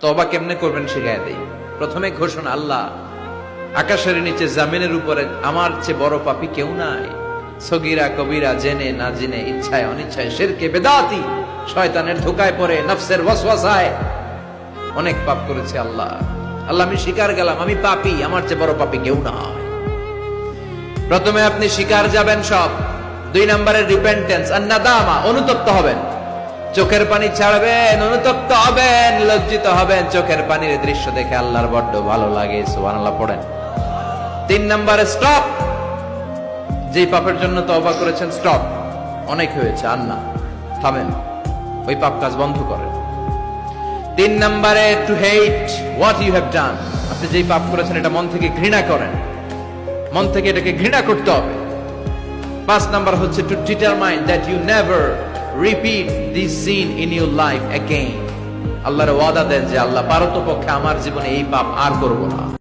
তওবা কেমনে করবেন শিখায় দেই। প্রথমে ঘোষণা, আল্লাহ আকাশের নিচে জামিনের উপরে আমার চেয়ে বড় পাপী কেউ নাই। সগীরা কবিরা, জেনে না জেনে, ইচ্ছায় অনিচ্ছায়, শিরকে বেদাতি, শয়তানের ধোকায় পড়ে, নফসের ওয়াসওয়াসায় অনেক পাপ করেছে। আল্লাহ আল্লাহ আমি স্বীকার গেলাম, আমি পাপী, আমার চেয়ে বড় পাপী কেউ নাই। প্রথমে আপনি স্বীকার যাবেন সব। 2 নম্বরে রিপেন্টেন্স আর নাদামা, অনুতপ্ত হবেন, চোখের পানি ছাড়বেন, অনুতপ্ত হবেন, লজ্জিত হবেন। চোখের পানির দৃশ্য দেখে আল্লাহর বড্ড ভালো লাগে, সুবহানাল্লাহ পড়েন। 3 নম্বরে স্টপ, যেই পাপের জন্য তওবা করেছেন স্টপ, অনেক হয়েছে, আর না, থামেন, ওই পাপ কাজ বন্ধ করেন। 3 নম্বরে to hate what you have done, আপনি যেই পাপ করেছেন এটা মন থেকে ঘৃণা করেন, মন থেকে এটাকে ঘৃণা করতে হবে। 5 নাম্বার হচ্ছে to determine that you never repeat this sin in your life again. আল্লাহর ওয়াদা দেন যে আল্লাহ পারতপক্ষে আমার জীবনে এই পাপ আর করব না।